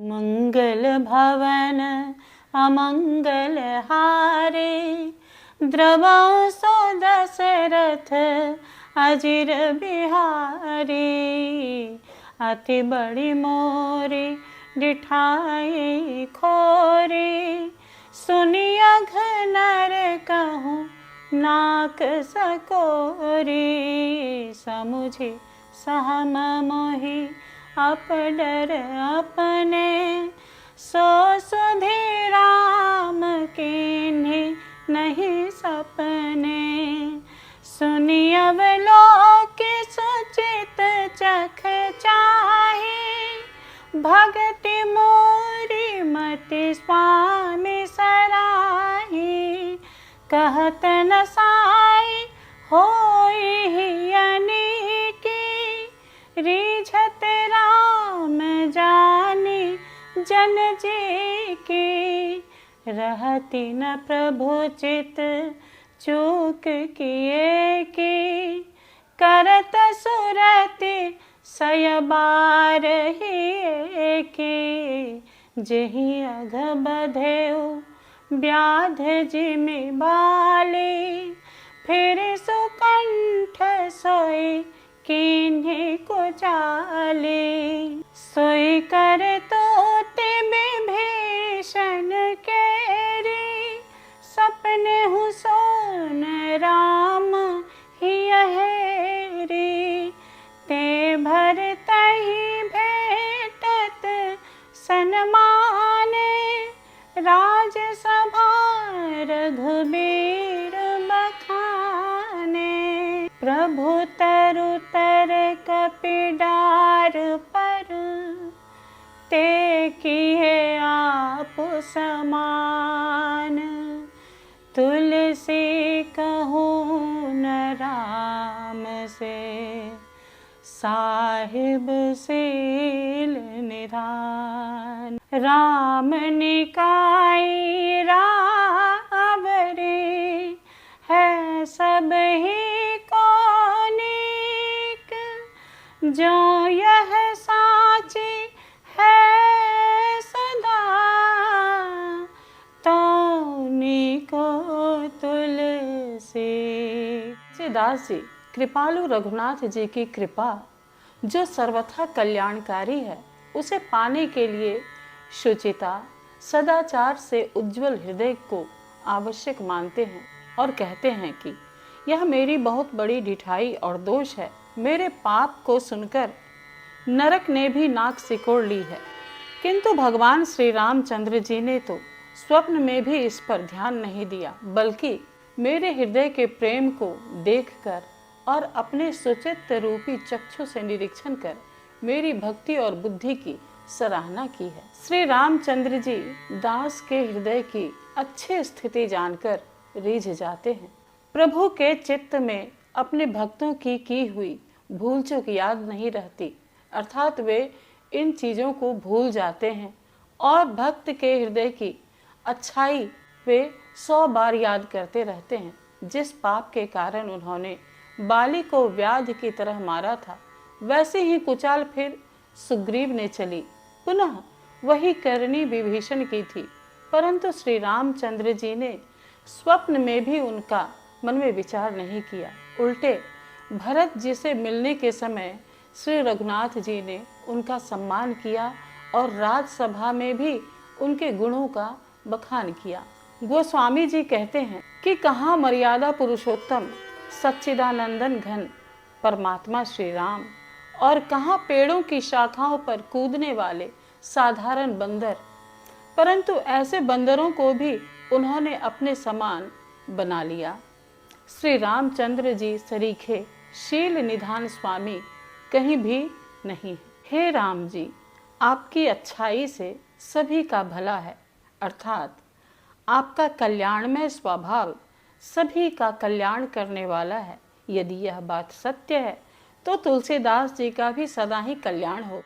मंगल भवन अमंगल हारे, द्रवौ सो दशरथ अजिर बिहारी। अति बड़ी मोरी डिठाई खोरी, सुनिया घनर कहूँ नाक सकोरी। समुझी सहम मोहि अपडर अपने, सो सुधि राम कीन्ही नहीं सपने। सुनि अवलोक सुचित चख चाही, भगति मोरी मति स्वामी सराही। कहत न साई होई अनेकी, रीझत राम जानी जन जी की। रहती न प्रभु चित चूक किए की, करत सुरति सय बार ही की। जेहि अघ बधेउ व्याध जिमि बाली, फिर सुकंठ सोई कीन्ही कुचाली। सोई कर तोते विभीषण केरी, सपने हूँ सोन राम हिय हेरी। ते भरतहि भेटत सन्माने, राजसभा रघुबीर बखाने। प्रभु तरु तर कपिडार पर, ते किए आप समान। तुलसी कहूँ न राम से, साहिब सील निधान। राम निकाई रावरी, है सब ही को नीक। जो यह साची है सदा, तो नीको तुलसी। दास जी कृपालु रघुनाथ जी की कृपा जो सर्वथा कल्याणकारी है, उसे पाने के लिए शुचिता सदाचार से उज्जवल हृदय को आवश्यक मानते हैं और कहते हैं कि यह मेरी बहुत बड़ी ढिठाई और दोष है। मेरे पाप को सुनकर नरक ने भी नाक सिकोड़ ली है। किंतु भगवान श्री रामचंद्र जी ने तो स्वप्न में भी इस पर ध्यान नहीं दिया, बल्कि मेरे हृदय के प्रेम को देखकर और अपने सुचित्त रूपी चक्षु से निरीक्षण कर मेरी भक्ति और बुद्धि की सराहना की है। श्री रामचंद्र जी दास के हृदय की अच्छी स्थिति जानकर रीझ जाते हैं। प्रभु के चित्त में अपने भक्तों की हुई भूल चूक याद नहीं रहती, अर्थात वे इन चीज़ों को भूल जाते हैं और भक्त के हृदय की अच्छाई वे 100 बार याद करते रहते हैं। जिस पाप के कारण उन्होंने बाली को व्याध की तरह मारा था, वैसे ही कुचाल फिर सुग्रीव ने चली। पुनः वही करनी विभीषण की थी, परंतु श्री रामचंद्र जी ने स्वप्न में भी उनका मन में विचार नहीं किया। उल्टे भरत जी से मिलने के समय श्री रघुनाथ जी ने उनका सम्मान किया और राजसभा में भी उनके गुणों का बखान किया। गोस्वामी जी कहते हैं कि कहाँ मर्यादा पुरुषोत्तम सच्चिदानंदन घन परमात्मा श्री राम, और कहाँ पेड़ों की शाखाओं पर कूदने वाले साधारण बंदर, परंतु ऐसे बंदरों को भी उन्होंने अपने समान बना लिया। श्री रामचंद्र जी सरीखे शील निधान स्वामी कहीं भी नहीं। हे राम जी, आपकी अच्छाई से सभी का भला है, अर्थात आपका कल्याणमय स्वभाव सभी का कल्याण करने वाला है। यदि यह बात सत्य है तो तुलसीदास जी का भी सदा ही कल्याण हो।